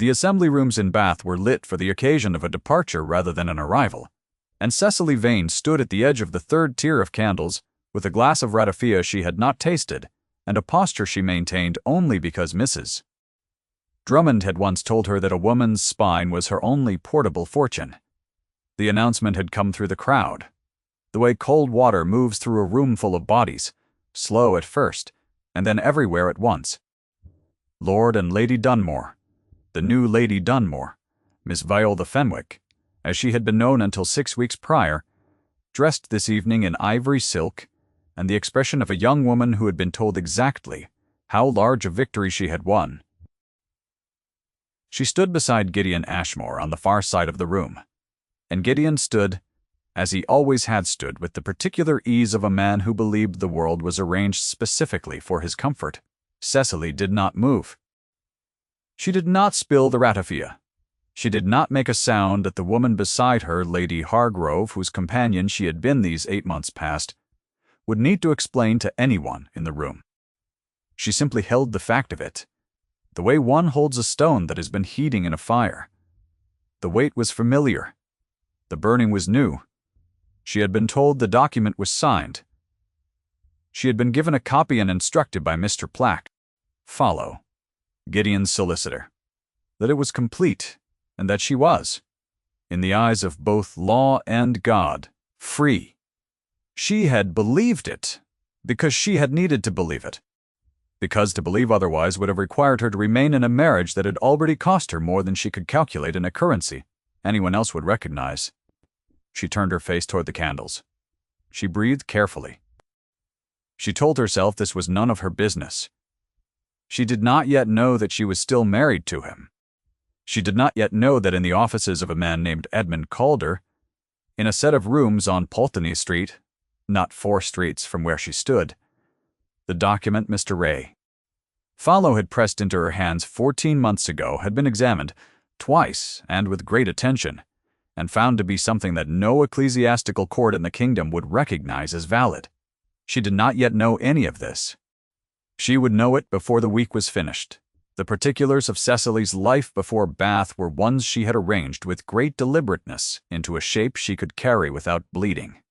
The assembly rooms in Bath were lit for the occasion of a departure rather than an arrival, and Cecily Vane stood at the edge of the third tier of candles with a glass of ratafia she had not tasted and a posture she maintained only because Mrs. Drummond had once told her that a woman's spine was her only portable fortune. The announcement had come through the crowd, the way cold water moves through a room full of bodies, slow at first, and then everywhere at once. Lord and Lady Dunmore, the new Lady Dunmore, Miss Viola Fenwick, as she had been known until 6 weeks prior, dressed this evening in ivory silk, and the expression of a young woman who had been told exactly how large a victory she had won. She stood beside Gideon Ashmore on the far side of the room, and Gideon stood, as he always had stood, with the particular ease of a man who believed the world was arranged specifically for his comfort. Cecily did not move. She did not spill the ratafia. She did not make a sound that the woman beside her, Lady Hargrove, whose companion she had been these 8 months past, would need to explain to anyone in the room. She simply held the fact of it, the way one holds a stone that has been heating in a fire. The weight was familiar. The burning was new. She had been told the document was signed. She had been given a copy and instructed by Mr. Plack, Follow, Gideon's solicitor, that it was complete, and that she was, in the eyes of both law and God, free. She had believed it, because she had needed to believe it, because to believe otherwise would have required her to remain in a marriage that had already cost her more than she could calculate in a currency anyone else would recognize. She turned her face toward the candles. She breathed carefully. She told herself this was none of her business. She did not yet know that she was still married to him. She did not yet know that in the offices of a man named Edmund Calder, in a set of rooms on Pulteney Street, not 4 streets from where she stood, the document Mr. Ray Follow had pressed into her hands 14 months ago had been examined twice and with great attention, and found to be something that no ecclesiastical court in the kingdom would recognize as valid. She did not yet know any of this. She would know it before the week was finished. The particulars of Cecily's life before Bath were ones she had arranged with great deliberateness into a shape she could carry without bleeding.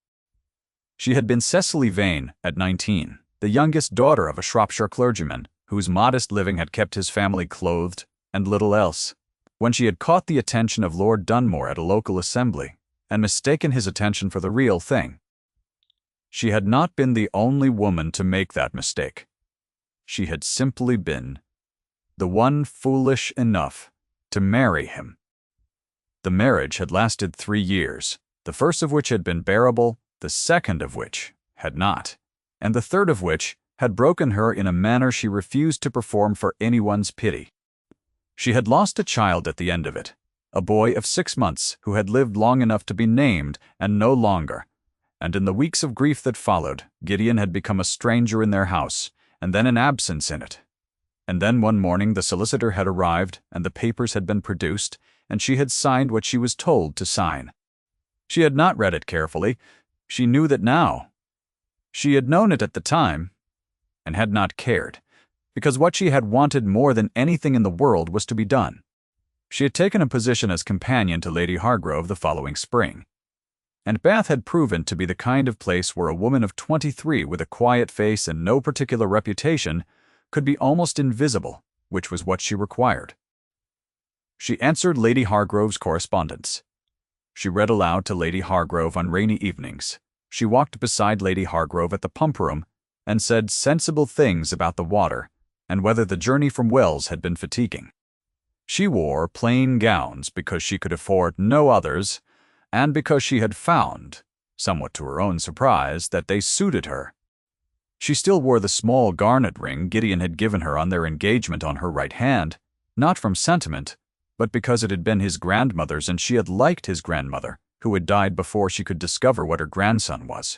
She had been Cecily Vane at 19, the youngest daughter of a Shropshire clergyman whose modest living had kept his family clothed and little else, when she had caught the attention of Lord Dunmore at a local assembly and mistaken his attention for the real thing. She had not been the only woman to make that mistake. She had simply been the one foolish enough to marry him. The marriage had lasted 3 years, the first of which had been bearable, the second of which had not, and the third of which had broken her in a manner she refused to perform for anyone's pity. She had lost a child at the end of it, a boy of 6 months who had lived long enough to be named and no longer, and in the weeks of grief that followed, Gideon had become a stranger in their house, and then an absence in it. And then one morning the solicitor had arrived, and the papers had been produced, and she had signed what she was told to sign. She had not read it carefully. She knew that now. She had known it at the time, and had not cared, because what she had wanted more than anything in the world was to be done. She had taken a position as companion to Lady Hargrove the following spring, and Bath had proven to be the kind of place where a woman of 23 with a quiet face and no particular reputation could be almost invisible, which was what she required. She answered Lady Hargrove's correspondence. She read aloud to Lady Hargrove on rainy evenings. She walked beside Lady Hargrove at the pump room and said sensible things about the water and whether the journey from Wells had been fatiguing. She wore plain gowns because she could afford no others, and because she had found, somewhat to her own surprise, that they suited her. She still wore the small garnet ring Gideon had given her on their engagement on her right hand, not from sentiment, but because it had been his grandmother's and she had liked his grandmother, who had died before she could discover what her grandson was.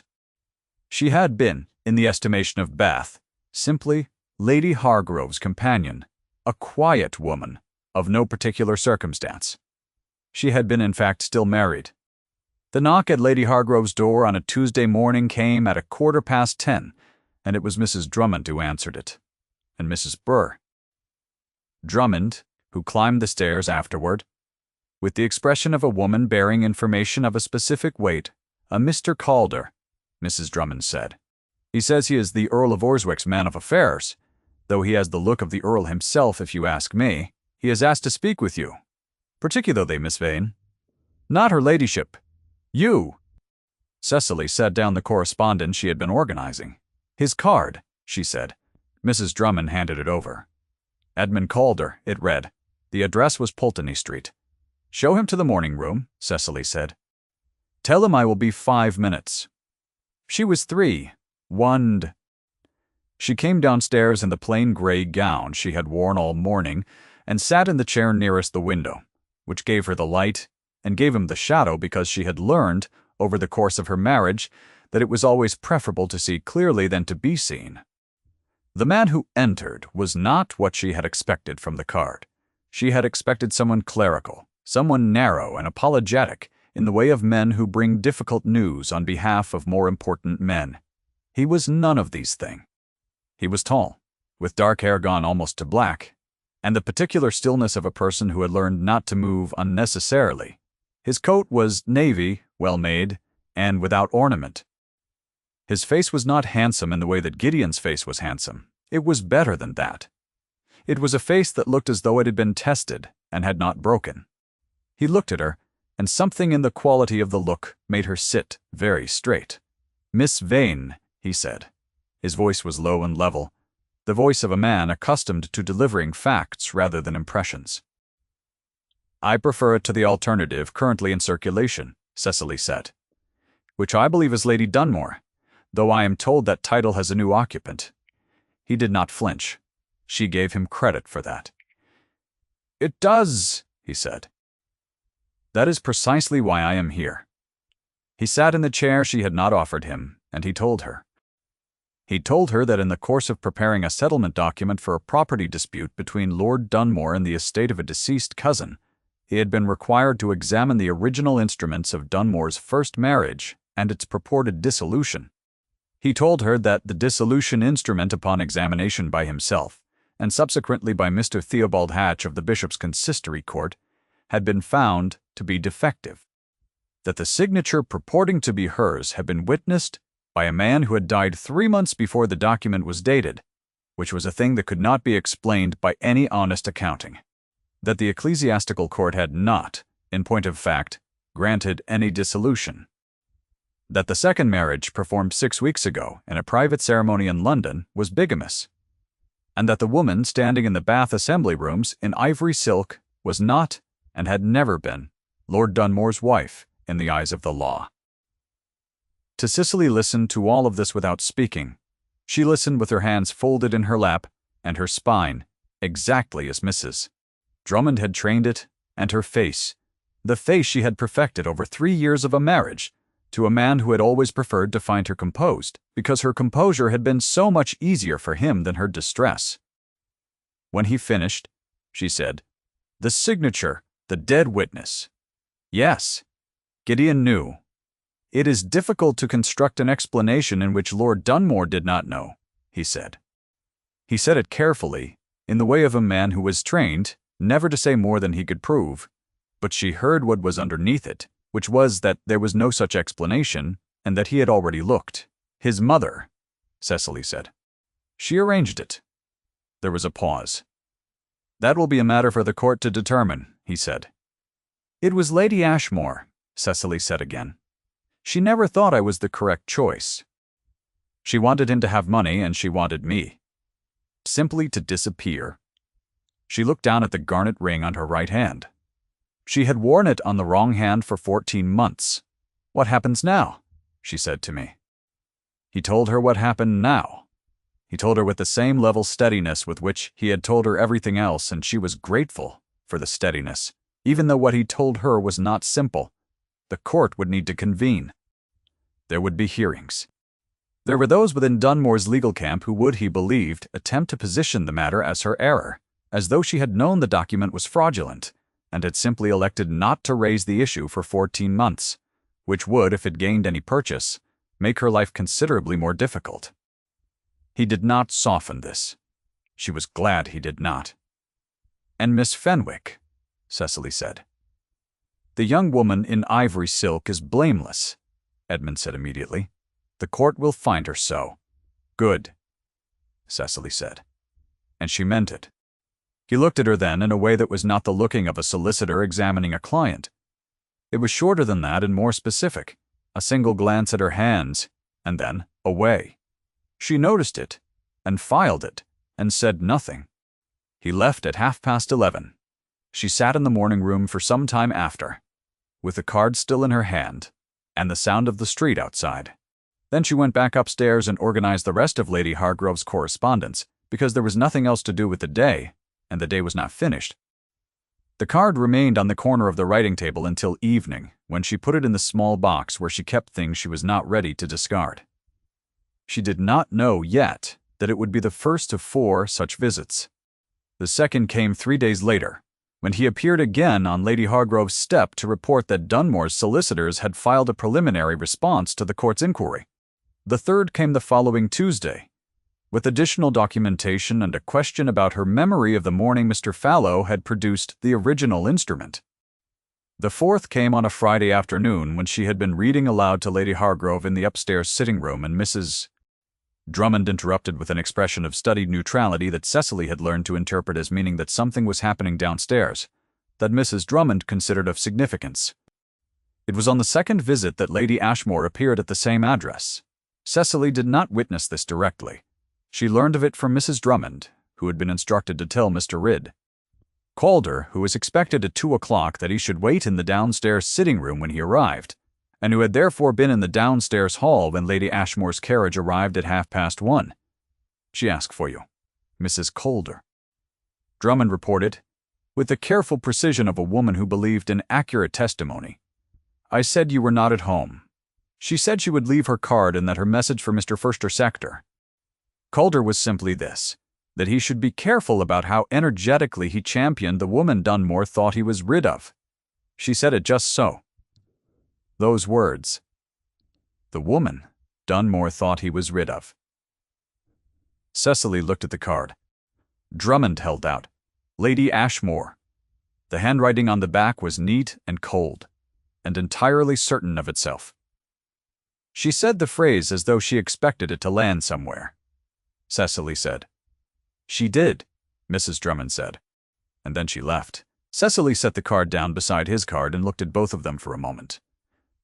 She had been, in the estimation of Bath, simply Lady Hargrove's companion, a quiet woman, of no particular circumstance. She had been, in fact, still married. The knock at Lady Hargrove's door on a Tuesday morning came at 10:15, and it was Mrs. Drummond who answered it, and Mrs. Burr. Drummond, who climbed the stairs afterward. With the expression of a woman bearing information of a specific weight. "A Mr. Calder," Mrs. Drummond said. "He says he is the Earl of Orswick's man of affairs, though he has the look of the Earl himself if you ask me. He has asked to speak with you. Particularly, Miss Vane." "Not her ladyship. You." Cecily set down the correspondence she had been organizing. "His card," she said. Mrs. Drummond handed it over. "Edmund Calder," it read. The address was Pulteney Street. "Show him to the morning room," Cecily said. "Tell him I will be 5 minutes." She was 3. Wand. She came downstairs in the plain gray gown she had worn all morning and sat in the chair nearest the window, which gave her the light and gave him the shadow because she had learned, over the course of her marriage, that it was always preferable to see clearly than to be seen. The man who entered was not what she had expected from the card. She had expected someone clerical, someone narrow and apologetic in the way of men who bring difficult news on behalf of more important men. He was none of these things. He was tall, with dark hair gone almost to black, and the particular stillness of a person who had learned not to move unnecessarily. His coat was navy, well-made, and without ornament. His face was not handsome in the way that Gideon's face was handsome. It was better than that. It was a face that looked as though it had been tested and had not broken. He looked at her, and something in the quality of the look made her sit very straight. "Miss Vane," he said. His voice was low and level, the voice of a man accustomed to delivering facts rather than impressions. "I prefer it to the alternative currently in circulation," Cecily said, "which I believe is Lady Dunmore, though I am told that title has a new occupant." He did not flinch. She gave him credit for that. "It does," he said. "That is precisely why I am here." He sat in the chair she had not offered him, and he told her. He told her that in the course of preparing a settlement document for a property dispute between Lord Dunmore and the estate of a deceased cousin, he had been required to examine the original instruments of Dunmore's first marriage and its purported dissolution. He told her that the dissolution instrument, upon examination by himself, and subsequently by Mr. Theobald Hatch of the Bishop's Consistory Court, had been found to be defective. That the signature purporting to be hers had been witnessed by a man who had died 3 months before the document was dated, which was a thing that could not be explained by any honest accounting. That the ecclesiastical court had not, in point of fact, granted any dissolution. That the second marriage, performed 6 weeks ago in a private ceremony in London, was bigamous. And that the woman standing in the Bath assembly rooms in ivory silk was not, and had never been, Lord Dunmore's wife in the eyes of the law. To Cecily listened to all of this without speaking. She listened with her hands folded in her lap and her spine, exactly as Mrs. Drummond had trained it, and her face, the face she had perfected over 3 years of a marriage, to a man who had always preferred to find her composed, because her composure had been so much easier for him than her distress. When he finished, she said, "The signature, the dead witness." Yes, Gideon knew. "It is difficult to construct an explanation in which Lord Dunmore did not know," he said. He said it carefully, in the way of a man who was trained never to say more than he could prove, but she heard what was underneath it, which was that there was no such explanation, and that he had already looked. "His mother," Cecily said. "She arranged it." There was a pause. "That will be a matter for the court to determine," he said. "It was Lady Ashmore," Cecily said again. "She never thought I was the correct choice. She wanted him to have money, and she wanted me. Simply to disappear." She looked down at the garnet ring on her right hand. She had worn it on the wrong hand for 14 months. "What happens now?" she said to me. He told her what happened now. He told her with the same level steadiness with which he had told her everything else, and she was grateful for the steadiness, even though what he told her was not simple. The court would need to convene. There would be hearings. There were those within Dunmore's legal camp who would, he believed, attempt to position the matter as her error, as though she had known the document was fraudulent, and had simply elected not to raise the issue for 14 months, which would, if it gained any purchase, make her life considerably more difficult. He did not soften this. She was glad he did not. "And Miss Fenwick," Cecily said. "The young woman in ivory silk is blameless," Edmund said immediately. "The court will find her so." "Good," Cecily said. And she meant it. He looked at her then in a way that was not the looking of a solicitor examining a client. It was shorter than that and more specific, a single glance at her hands, and then away. She noticed it, and filed it, and said nothing. He left at 11:30. She sat in the morning room for some time after, with the card still in her hand, and the sound of the street outside. Then she went back upstairs and organized the rest of Lady Hargrove's correspondence, because there was nothing else to do with the day, and the day was not finished. The card remained on the corner of the writing table until evening, when she put it in the small box where she kept things she was not ready to discard. She did not know yet that it would be the first of 4 such visits. The second came 3 days later, when he appeared again on Lady Hargrove's step to report that Dunmore's solicitors had filed a preliminary response to the court's inquiry. The third came the following Tuesday, with additional documentation and a question about her memory of the morning Mr. Fallow had produced the original instrument. The fourth came on a Friday afternoon when she had been reading aloud to Lady Hargrove in the upstairs sitting room, and Mrs. Drummond interrupted with an expression of studied neutrality that Cecily had learned to interpret as meaning that something was happening downstairs, that Mrs. Drummond considered of significance. It was on the second visit that Lady Ashmore appeared at the same address. Cecily did not witness this directly. She learned of it from Mrs. Drummond, who had been instructed to tell Mr. Ridd. Calder, who was expected at 2 o'clock, that he should wait in the downstairs sitting room when he arrived, and who had therefore been in the downstairs hall when Lady Ashmore's carriage arrived at 1:30. "She asked for you, Mrs. Calder," Drummond reported, with the careful precision of a woman who believed in accurate testimony. "I said you were not at home. She said she would leave her card and that her message for Mr. Firster Sector." Calder was simply this, that he should be careful about how energetically he championed the woman Dunmore thought he was rid of. She said it just so. Those words. The woman Dunmore thought he was rid of. Cecily looked at the card. Drummond held out, "Lady Ashmore." The handwriting on the back was neat and cold, and entirely certain of itself. She said the phrase as though she expected it to land somewhere. Cecily said. "She did," Mrs. Drummond said. And then she left. Cecily set the card down beside his card and looked at both of them for a moment.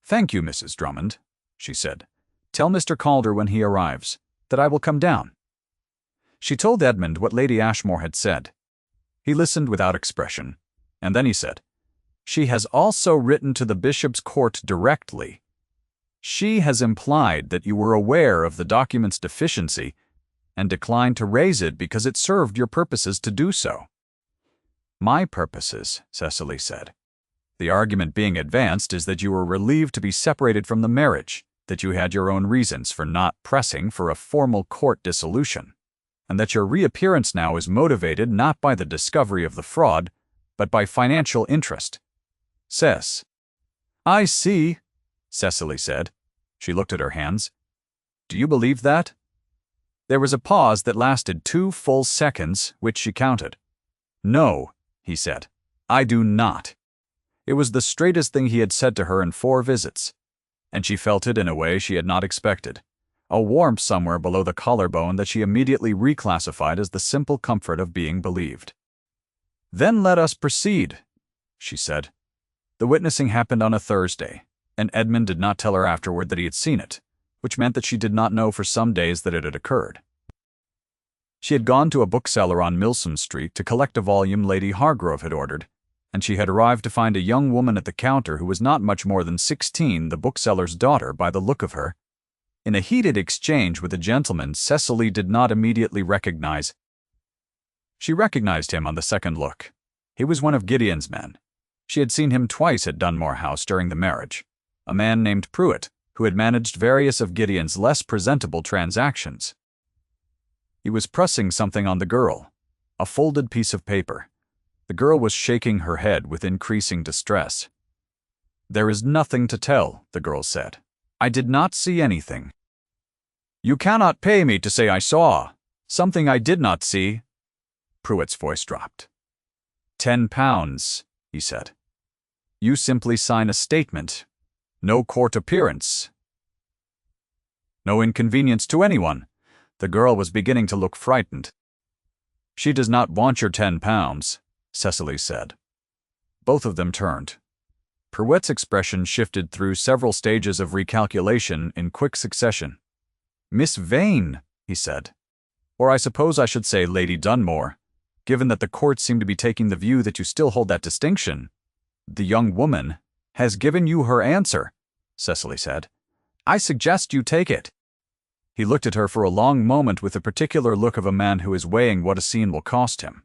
"Thank you, Mrs. Drummond," she said. "Tell Mr. Calder when he arrives that I will come down." She told Edmund what Lady Ashmore had said. He listened without expression, and then he said, "She has also written to the Bishop's Court directly. She has implied that you were aware of the document's deficiency and declined to raise it because it served your purposes to do so." "My purposes," Cecily said. "The argument being advanced is that you were relieved to be separated from the marriage, that you had your own reasons for not pressing for a formal court dissolution, and that your reappearance now is motivated not by the discovery of the fraud, but by financial interest." "Cess." "I see," Cecily said. She looked at her hands. "Do you believe that?" There was a pause that lasted 2 full seconds, which she counted. "No," he said, "I do not." It was the straightest thing he had said to her in 4 visits, and she felt it in a way she had not expected, a warmth somewhere below the collarbone that she immediately reclassified as the simple comfort of being believed. "Then let us proceed," she said. The witnessing happened on a Thursday, and Edmund did not tell her afterward that he had seen it, which meant that she did not know for some days that it had occurred. She had gone to a bookseller on Milsom Street to collect a volume Lady Hargrove had ordered, and she had arrived to find a young woman at the counter who was not much more than 16, the bookseller's daughter by the look of her. In a heated exchange with a gentleman Cecily did not immediately recognize. She recognized him on the second look. He was one of Gideon's men. She had seen him twice at Dunmore House during the marriage, a man named Pruitt, who had managed various of Gideon's less presentable transactions. He was pressing something on the girl, a folded piece of paper. The girl was shaking her head with increasing distress. "There is nothing to tell," the girl said. "I did not see anything." "You cannot pay me to say I saw something I did not see." Pruitt's voice dropped. £10, he said. You simply sign a statement. No court appearance. No inconvenience to anyone. The girl was beginning to look frightened. She does not want your £10, Cecily said. Both of them turned. Pruett's expression shifted through several stages of recalculation in quick succession. Miss Vane, he said. Or I suppose I should say Lady Dunmore, given that the court seem to be taking the view that you still hold that distinction. The young woman has given you her answer, Cecily said. I suggest you take it. He looked at her for a long moment with the particular look of a man who is weighing what a scene will cost him.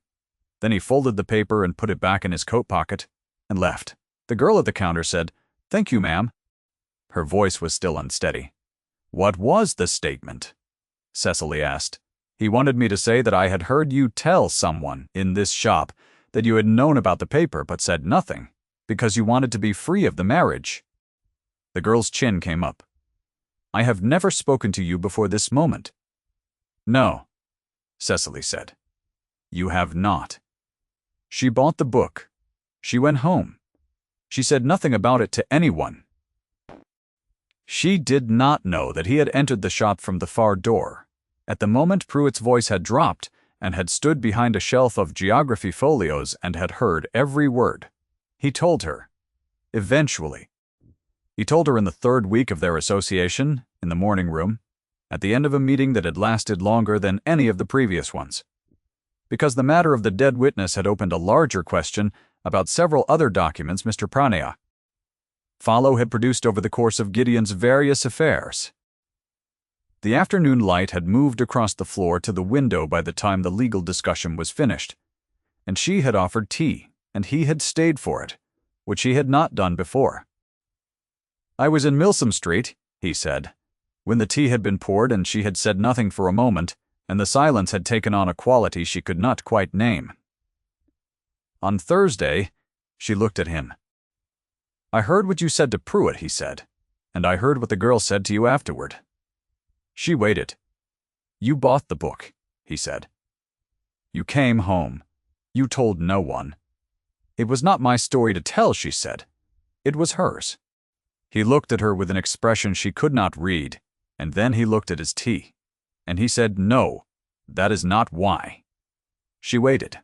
Then he folded the paper and put it back in his coat pocket and left. The girl at the counter said, Thank you, ma'am. Her voice was still unsteady. What was the statement? Cecily asked. He wanted me to say that I had heard you tell someone in this shop that you had known about the paper but said nothing, because you wanted to be free of the marriage. The girl's chin came up. I have never spoken to you before this moment. No, Cecily said. You have not. She bought the book. She went home. She said nothing about it to anyone. She did not know that he had entered the shop from the far door. At the moment, Pruett's voice had dropped and had stood behind a shelf of geography folios and had heard every word. He told her. Eventually. He told her in the third week of their association, in the morning room, at the end of a meeting that had lasted longer than any of the previous ones. Because the matter of the dead witness had opened a larger question about several other documents Mr. Pranaya Follow had produced over the course of Gideon's various affairs. The afternoon light had moved across the floor to the window by the time the legal discussion was finished, and she had offered tea, and he had stayed for it, which he had not done before. I was in Milsom Street, he said, when the tea had been poured and she had said nothing for a moment, and the silence had taken on a quality she could not quite name. On Thursday, she looked at him. I heard what you said to Pruitt, he said, and I heard what the girl said to you afterward. She waited. You bought the book, he said. You came home. You told no one. It was not my story to tell, she said. It was hers. He looked at her with an expression she could not read, and then he looked at his tea. And he said, No, that is not why. She waited.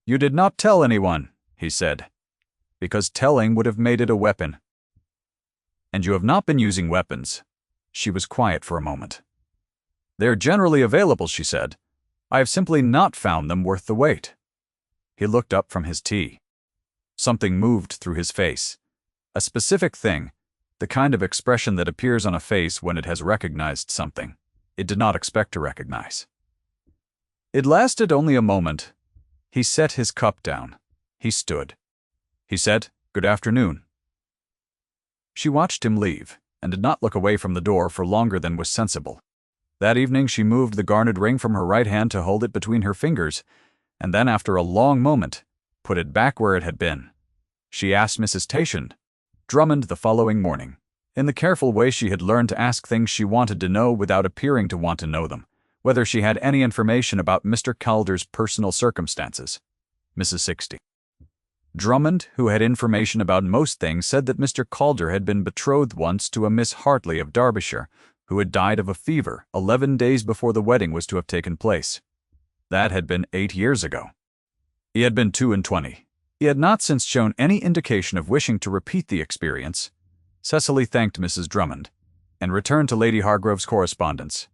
You did not tell anyone, he said, because telling would have made it a weapon. And you have not been using weapons. She was quiet for a moment. They are generally available, she said. I have simply not found them worth the wait. He looked up from his tea. Something moved through his face. A specific thing, the kind of expression that appears on a face when it has recognized something it did not expect to recognize. It lasted only a moment. He set his cup down. He stood. He said, Good afternoon. She watched him leave, and did not look away from the door for longer than was sensible. That evening she moved the garnered ring from her right hand to hold it between her fingers, and then after a long moment, put it back where it had been. She asked Mrs. Tatian, Drummond the following morning, in the careful way she had learned to ask things she wanted to know without appearing to want to know them, whether she had any information about Mr. Calder's personal circumstances. Mrs. 60. Drummond, who had information about most things, said that Mr. Calder had been betrothed once to a Miss Hartley of Derbyshire, who had died of a fever 11 days before the wedding was to have taken place. That had been 8 years ago. He had been 22. He had not since shown any indication of wishing to repeat the experience. Cecily thanked Mrs. Drummond, and returned to Lady Hargrove's correspondence.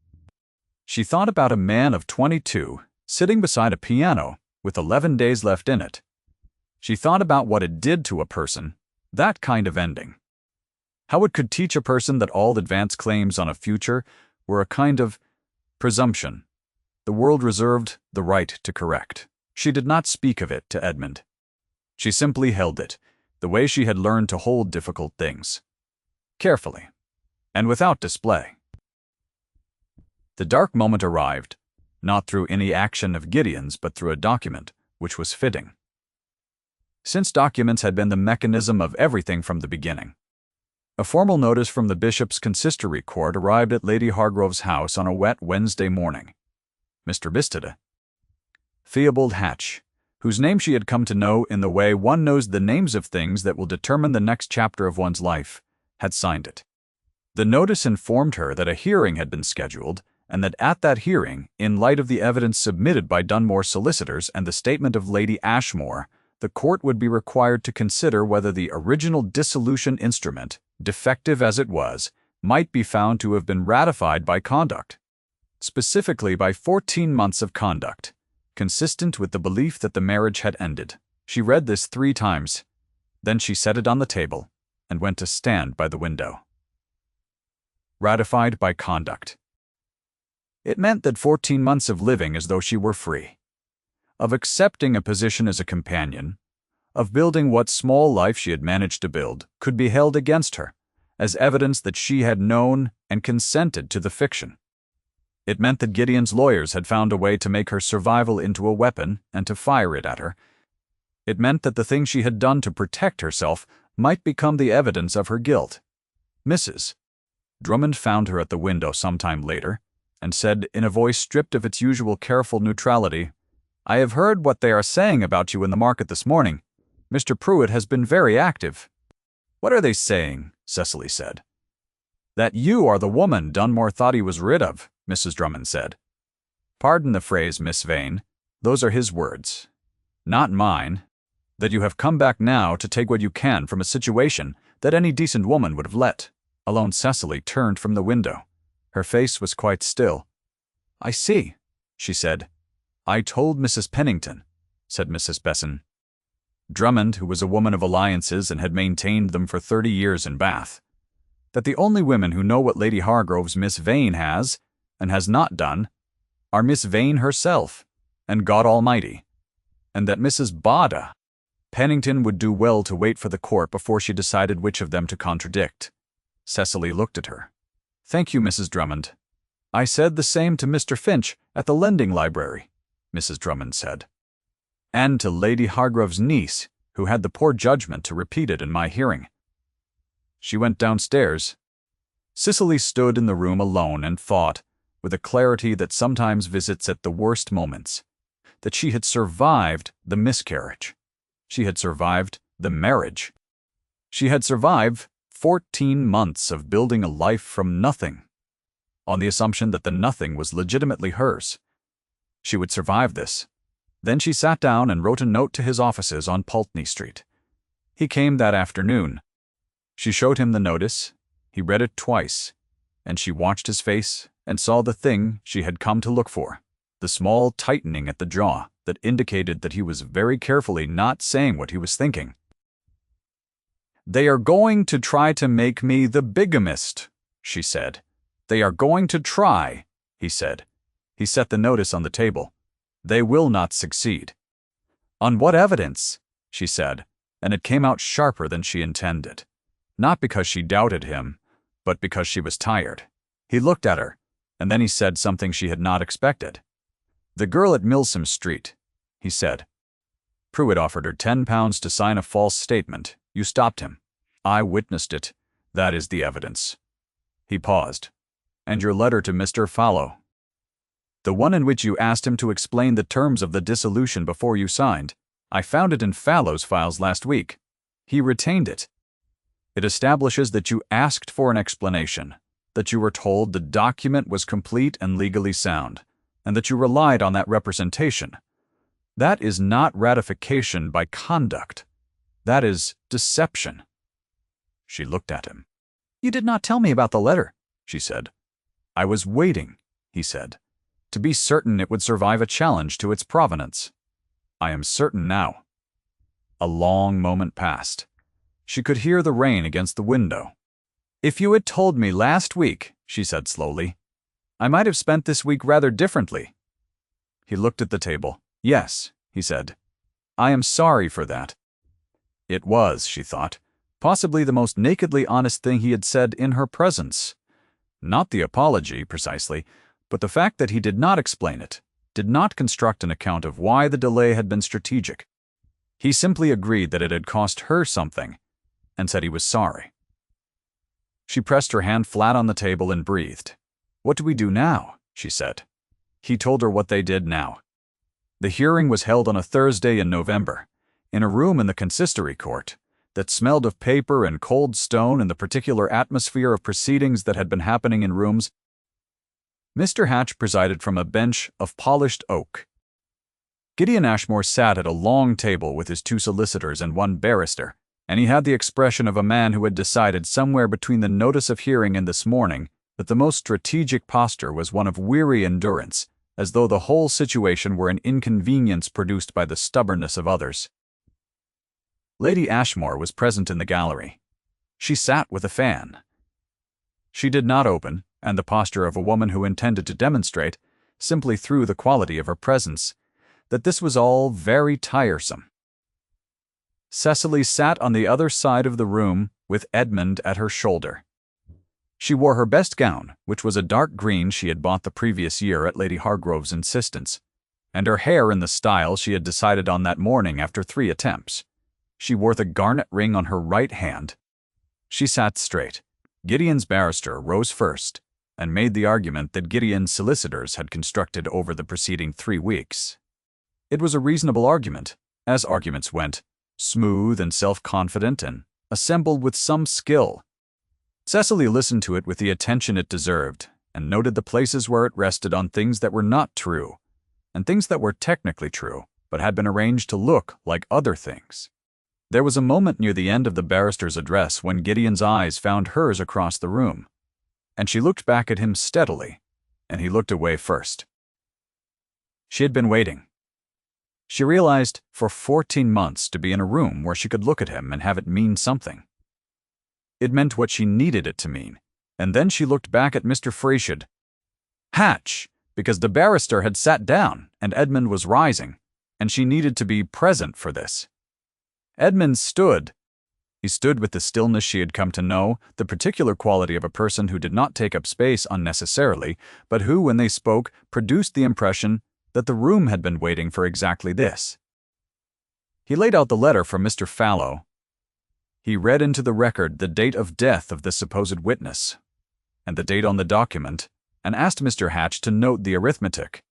She thought about a man of 22, sitting beside a piano, with 11 days left in it. She thought about what it did to a person, that kind of ending. How it could teach a person that all advance claims on a future were a kind of presumption. The world reserved the right to correct. She did not speak of it to Edmund. She simply held it, the way she had learned to hold difficult things. Carefully, and without display. The dark moment arrived, not through any action of Gideon's, but through a document, which was fitting. Since documents had been the mechanism of everything from the beginning. A formal notice from the Bishop's Consistory Court arrived at Lady Hargrove's house on a wet Wednesday morning. Mr. Bistede, Theobald Hatch, whose name she had come to know in the way one knows the names of things that will determine the next chapter of one's life, had signed it. The notice informed her that a hearing had been scheduled, and that at that hearing, in light of the evidence submitted by Dunmore's solicitors and the statement of Lady Ashmore, the court would be required to consider whether the original dissolution instrument, defective as it was, might be found to have been ratified by conduct, specifically by 14 months of conduct, consistent with the belief that the marriage had ended. She read this 3 times. Then she set it on the table and went to stand by the window. Ratified by conduct. It meant that 14 months of living as though she were free, of accepting a position as a companion, of building what small life she had managed to build, could be held against her as evidence that she had known and consented to the fiction. It meant that Gideon's lawyers had found a way to make her survival into a weapon and to fire it at her. It meant that the thing she had done to protect herself might become the evidence of her guilt. Mrs. Drummond found her at the window some time later and said in a voice stripped of its usual careful neutrality, "I have heard what they are saying about you in the market this morning. Mr. Pruitt has been very active." "What are they saying?" Cecily said. "That you are the woman Dunmore thought he was rid of," Mrs. Drummond said. "Pardon the phrase, Miss Vane. Those are his words, not mine. That you have come back now to take what you can from a situation that any decent woman would have let." Alone, Cecily turned from the window. Her face was quite still. "I see," she said. "I told Mrs. Pennington," said Mrs. Besson. Drummond, who was a woman of alliances and had maintained them for 30 years in Bath, that the only women who know what Lady Hargrove's Miss Vane has, and has not done, are Miss Vane herself, and God Almighty, and that Mrs. Bada Pennington would do well to wait for the court before she decided which of them to contradict. Cecily looked at her. "Thank you, Mrs. Drummond. I said the same to Mr. Finch at the lending library," Mrs. Drummond said. "And to Lady Hargrove's niece, who had the poor judgment to repeat it in my hearing." She went downstairs. Cecily stood in the room alone and thought, with a clarity that sometimes visits at the worst moments, that she had survived the miscarriage. She had survived the marriage. She had survived 14 months of building a life from nothing, on the assumption that the nothing was legitimately hers. She would survive this. Then she sat down and wrote a note to his offices on Pulteney Street. He came that afternoon. She showed him the notice. He read it twice, and she watched his face and saw the thing she had come to look for, the small tightening at the jaw that indicated that he was very carefully not saying what he was thinking. "They are going to try to make me the bigamist," she said. "They are going to try," he said. He set the notice on the table. "They will not succeed." "On what evidence?" she said, and it came out sharper than she intended. Not because she doubted him, but because she was tired. He looked at her, and then he said something she had not expected. "The girl at Milsom Street," he said. "Pruitt offered her £10 to sign a false statement. You stopped him. I witnessed it. That is the evidence." He paused. "And your letter to Mr. Fallow, the one in which you asked him to explain the terms of the dissolution before you signed. I found it in Fallow's files last week. He retained it. It establishes that you asked for an explanation, that you were told the document was complete and legally sound, and that you relied on that representation. That is not ratification by conduct. That is deception." She looked at him. "You did not tell me about the letter," she said. "I was waiting," he said, "to be certain it would survive a challenge to its provenance. I am certain now." A long moment passed. She could hear the rain against the window. "If you had told me last week," she said slowly, "I might have spent this week rather differently." He looked at the table. "Yes," he said. "I am sorry for that." It was, she thought, possibly the most nakedly honest thing he had said in her presence. Not the apology, precisely, but the fact that he did not explain it, did not construct an account of why the delay had been strategic. He simply agreed that it had cost her something, and said he was sorry. She pressed her hand flat on the table and breathed. "What do we do now?" she said. He told her what they did now. The hearing was held on a Thursday in November, in a room in the consistory court that smelled of paper and cold stone and the particular atmosphere of proceedings that had been happening in rooms. Mr. Hatch presided from a bench of polished oak. Gideon Ashmore sat at a long table with his 2 solicitors and 1 barrister, and he had the expression of a man who had decided somewhere between the notice of hearing and this morning that the most strategic posture was one of weary endurance, as though the whole situation were an inconvenience produced by the stubbornness of others. Lady Ashmore was present in the gallery. She sat with a fan. She did not open, and the posture of a woman who intended to demonstrate, simply through the quality of her presence, that this was all very tiresome. Cecily sat on the other side of the room with Edmund at her shoulder. She wore her best gown, which was a dark green she had bought the previous year at Lady Hargrove's insistence, and her hair in the style she had decided on that morning after 3 attempts. She wore the garnet ring on her right hand. She sat straight. Gideon's barrister rose first and made the argument that Gideon's solicitors had constructed over the preceding 3 weeks. It was a reasonable argument, as arguments went, smooth and self-confident and assembled with some skill. Cecily listened to it with the attention it deserved and noted the places where it rested on things that were not true and things that were technically true but had been arranged to look like other things. There was a moment near the end of the barrister's address when Gideon's eyes found hers across the room, and she looked back at him steadily, and he looked away first. She had been waiting. She realized for 14 months to be in a room where she could look at him and have it mean something. It meant what she needed it to mean, and then she looked back at Mr. Hatch, because the barrister had sat down and Edmund was rising, and she needed to be present for this. Edmund stood. He stood with the stillness she had come to know, the particular quality of a person who did not take up space unnecessarily, but who, when they spoke, produced the impression that the room had been waiting for exactly this. He laid out the letter from Mr. Fallow. He read into the record the date of death of the supposed witness, and the date on the document, and asked Mr. Hatch to note the arithmetic.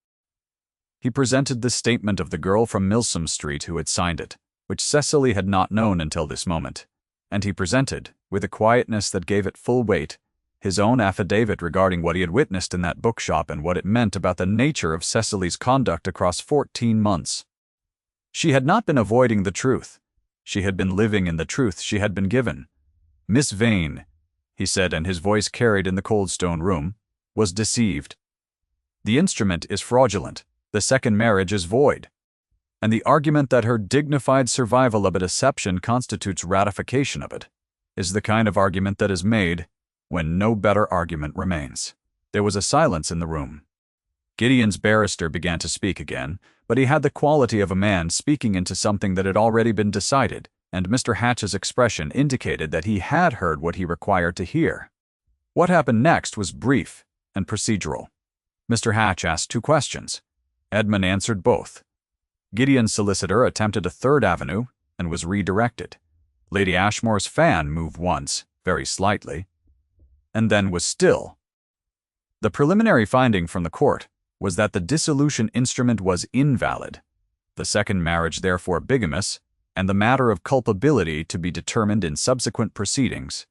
He presented the statement of the girl from Milsom Street who had signed it, which Cecily had not known until this moment, and he presented, with a quietness that gave it full weight, his own affidavit regarding what he had witnessed in that bookshop and what it meant about the nature of Cecily's conduct across 14 months. She had not been avoiding the truth. She had been living in the truth she had been given. Miss Vane, he said, and his voice carried in the cold stone room, was deceived. The instrument is fraudulent. The second marriage is void. And the argument that her dignified survival of a deception constitutes ratification of it is the kind of argument that is made when no better argument remains. There was a silence in the room. Gideon's barrister began to speak again, but he had the quality of a man speaking into something that had already been decided, and Mr. Hatch's expression indicated that he had heard what he required to hear. What happened next was brief and procedural. Mr. Hatch asked 2 questions. Edmund answered both. Gideon's solicitor attempted a 3rd avenue and was redirected. Lady Ashmore's fan moved once, very slightly, and then was still. The preliminary finding from the court was that the dissolution instrument was invalid, the second marriage therefore bigamous, and the matter of culpability to be determined in subsequent proceedings,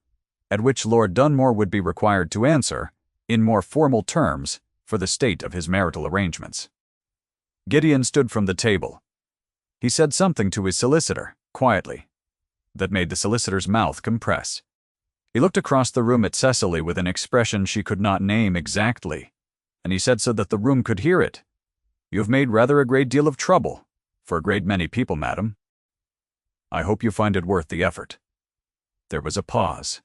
at which Lord Dunmore would be required to answer, in more formal terms, for the state of his marital arrangements. Gideon stood from the table. He said something to his solicitor, quietly, that made the solicitor's mouth compress. He looked across the room at Cecily with an expression she could not name exactly, and he said so that the room could hear it. "You have made rather a great deal of trouble, for a great many people, madam. I hope you find it worth the effort." There was a pause.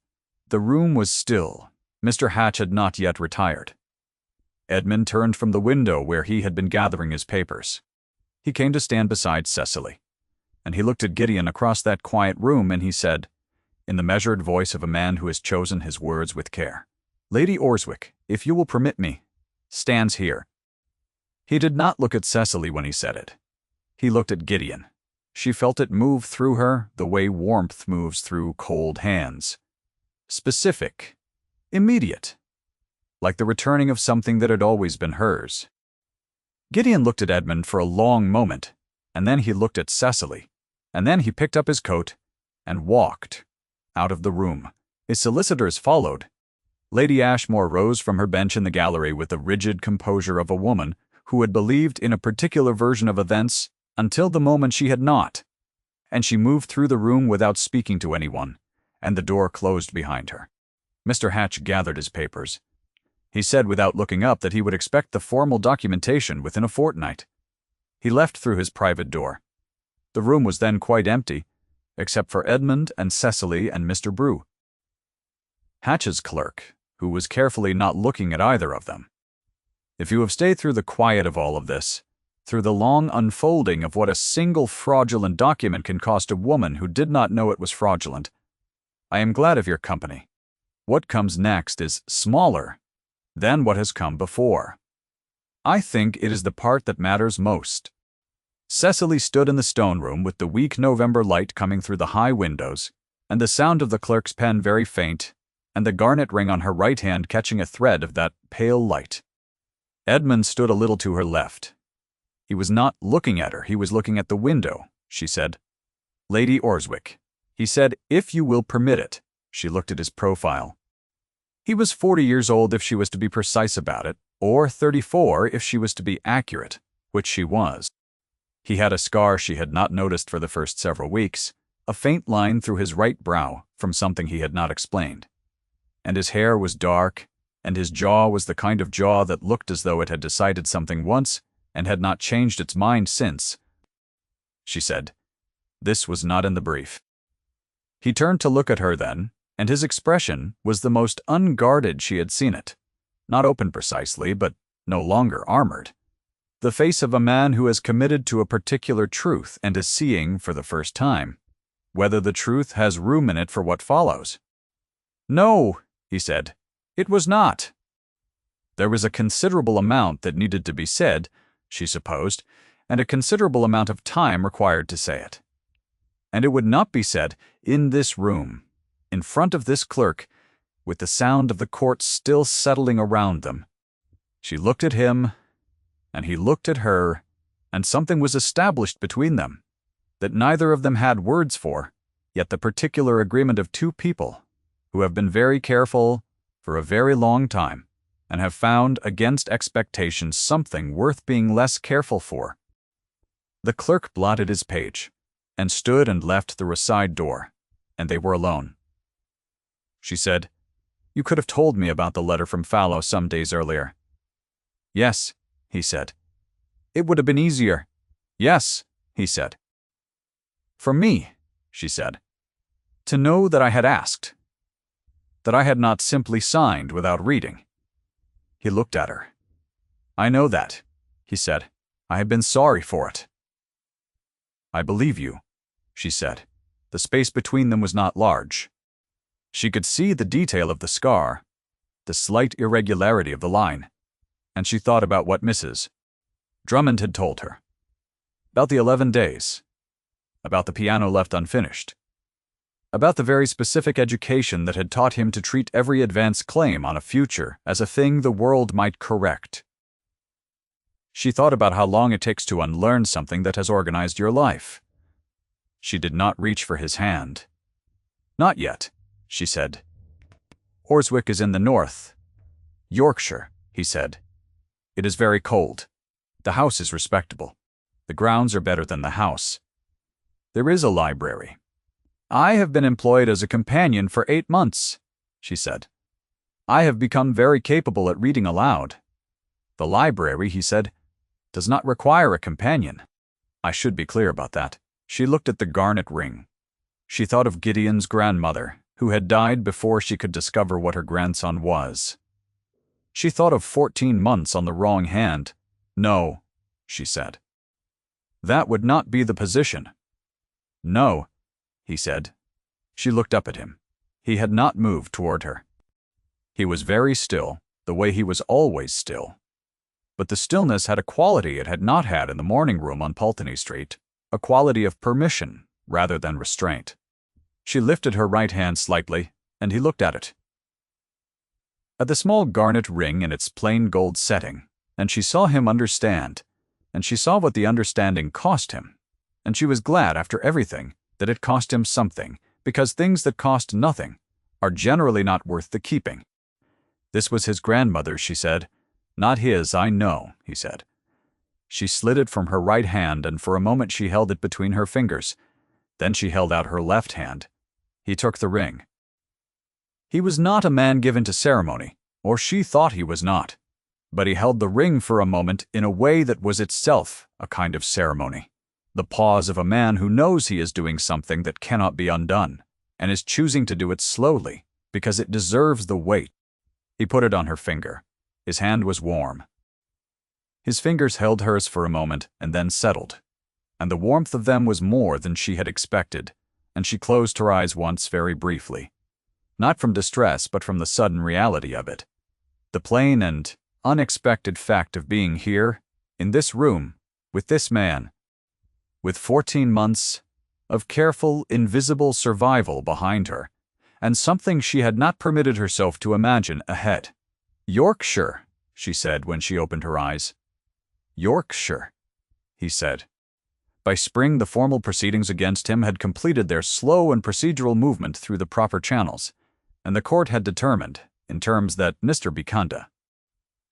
The room was still. Mr. Hatch had not yet retired. Edmund turned from the window where he had been gathering his papers. He came to stand beside Cecily, and he looked at Gideon across that quiet room, and he said, in the measured voice of a man who has chosen his words with care, "Lady Orswick, if you will permit me, stands here." He did not look at Cecily when he said it. He looked at Gideon. She felt it move through her the way warmth moves through cold hands. Specific, immediate, like the returning of something that had always been hers. Gideon looked at Edmund for a long moment, and then he looked at Cecily, and then he picked up his coat and walked out of the room. His solicitors followed. Lady Ashmore rose from her bench in the gallery with the rigid composure of a woman who had believed in a particular version of events until the moment she had not, and she moved through the room without speaking to anyone, and the door closed behind her. Mr. Hatch gathered his papers. He said without looking up that he would expect the formal documentation within a fortnight. He left through his private door. The room was then quite empty, except for Edmund and Cecily and Mr. Brew. Hatch's clerk, who was carefully not looking at either of them. If you have stayed through the quiet of all of this, through the long unfolding of what a single fraudulent document can cost a woman who did not know it was fraudulent, I am glad of your company. What comes next is smaller than what has come before. I think it is the part that matters most. Cecily stood in the stone room with the weak November light coming through the high windows, and the sound of the clerk's pen very faint, and the garnet ring on her right hand catching a thread of that pale light. Edmund stood a little to her left. He was not looking at her, he was looking at the window, she said. Lady Orswick. He said, if you will permit it. She looked at his profile. He was 40 years old if she was to be precise about it, or 34 if she was to be accurate, which she was. He had a scar she had not noticed for the first several weeks, a faint line through his right brow from something he had not explained. And his hair was dark, and his jaw was the kind of jaw that looked as though it had decided something once and had not changed its mind since. She said, this was not in the brief. He turned to look at her then, and his expression was the most unguarded she had seen it. Not open precisely, but no longer armored. The face of a man who has committed to a particular truth and is seeing for the first time whether the truth has room in it for what follows. No, he said, it was not. There was a considerable amount that needed to be said, she supposed, and a considerable amount of time required to say it. And it would not be said in this room, in front of this clerk, with the sound of the court still settling around them. She looked at him, and he looked at her, and something was established between them that neither of them had words for, yet the particular agreement of two people who have been very careful for a very long time and have found against expectation something worth being less careful for. The clerk blotted his page and stood and left through a side door, and they were alone. She said, you could have told me about the letter from Fallow some days earlier. Yes, he said. It would have been easier. Yes, he said. For me, she said, to know that I had asked, that I had not simply signed without reading. He looked at her. I know that, he said. I have been sorry for it. I believe you, she said. The space between them was not large. She could see the detail of the scar, the slight irregularity of the line, and she thought about what Mrs. Drummond had told her. About the 11 days. About the piano left unfinished. About the very specific education that had taught him to treat every advance claim on a future as a thing the world might correct. She thought about how long it takes to unlearn something that has organized your life. She did not reach for his hand. Not yet, she said. Orswick is in the north. Yorkshire, he said. It is very cold. The house is respectable. The grounds are better than the house. There is a library. I have been employed as a companion for 8 months, she said. I have become very capable at reading aloud. The library, he said, does not require a companion. I should be clear about that. She looked at the garnet ring. She thought of Gideon's grandmother, who had died before she could discover what her grandson was. She thought of 14 months on the wrong hand. No, she said. That would not be the position. No, he said. She looked up at him. He had not moved toward her. He was very still, the way he was always still. But the stillness had a quality it had not had in the morning room on Pulteney Street, a quality of permission rather than restraint. She lifted her right hand slightly, and he looked at it. At the small garnet ring in its plain gold setting, and she saw him understand, and she saw what the understanding cost him. And she was glad, after everything, that it cost him something, because things that cost nothing are generally not worth the keeping. This was his grandmother's, she said. Not his, I know, he said. She slid it from her right hand, and for a moment she held it between her fingers. Then she held out her left hand. He took the ring. He was not a man given to ceremony, or she thought he was not. But he held the ring for a moment in a way that was itself a kind of ceremony. The pause of a man who knows he is doing something that cannot be undone, and is choosing to do it slowly, because it deserves the weight. He put it on her finger. His hand was warm. His fingers held hers for a moment and then settled, and the warmth of them was more than she had expected, and she closed her eyes once very briefly. Not from distress, but from the sudden reality of it. The plain and unexpected fact of being here, in this room, with this man, with 14 months of careful, invisible survival behind her, and something she had not permitted herself to imagine ahead. "Yorkshire," she said when she opened her eyes. "Yorkshire," he said. By spring, the formal proceedings against him had completed their slow and procedural movement through the proper channels, and the court had determined, in terms that Mr. Bicunda,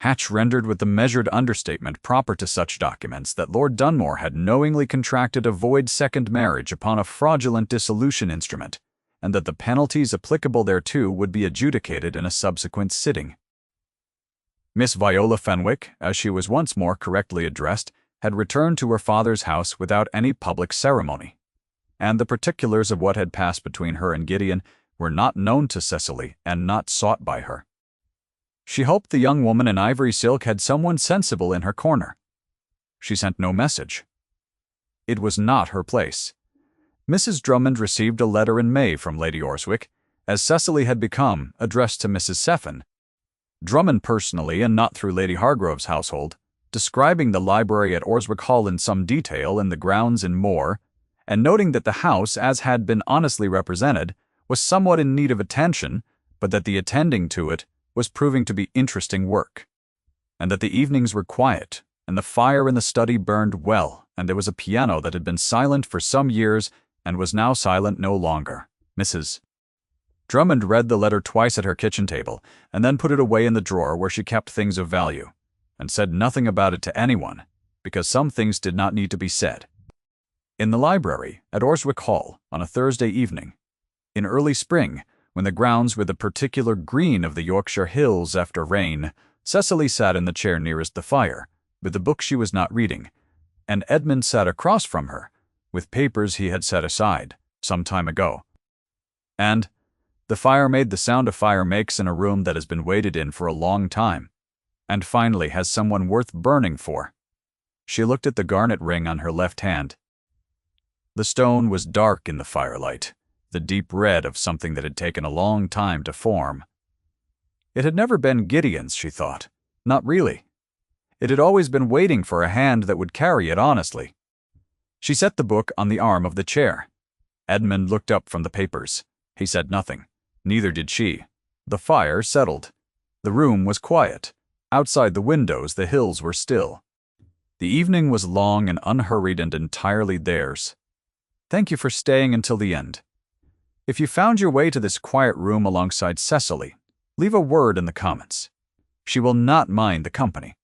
Hatch rendered with the measured understatement proper to such documents, that Lord Dunmore had knowingly contracted a void second marriage upon a fraudulent dissolution instrument, and that the penalties applicable thereto would be adjudicated in a subsequent sitting. Miss Viola Fenwick, as she was once more correctly addressed, had returned to her father's house without any public ceremony, and the particulars of what had passed between her and Gideon were not known to Cecily and not sought by her. She hoped the young woman in ivory silk had someone sensible in her corner. She sent no message. It was not her place. Mrs. Drummond received a letter in May from Lady Orswick, as Cecily had become, addressed to Mrs. Seffin. Drummond personally, and not through Lady Hargrove's household, describing the library at Orswick Hall in some detail and the grounds in more, and noting that the house, as had been honestly represented, was somewhat in need of attention, but that the attending to it was proving to be interesting work, and that the evenings were quiet, and the fire in the study burned well, and there was a piano that had been silent for some years and was now silent no longer. Mrs. Drummond read the letter twice at her kitchen table, and then put it away in the drawer where she kept things of value, and said nothing about it to anyone, because some things did not need to be said. In the library at Orswick Hall, on a Thursday evening, in early spring, when the grounds were the particular green of the Yorkshire hills after rain, Cecily sat in the chair nearest the fire, with the book she was not reading, and Edmund sat across from her, with papers he had set aside, some time ago. And the fire made the sound a fire makes in a room that has been waited in for a long time, and finally has someone worth burning for. She looked at the garnet ring on her left hand. The stone was dark in the firelight, the deep red of something that had taken a long time to form. It had never been Gideon's, she thought. Not really. It had always been waiting for a hand that would carry it honestly. She set the book on the arm of the chair. Edmund looked up from the papers. He said nothing. Neither did she. The fire settled. The room was quiet. Outside the windows the hills were still. The evening was long and unhurried and entirely theirs. Thank you for staying until the end. If you found your way to this quiet room alongside Cecily, leave a word in the comments. She will not mind the company.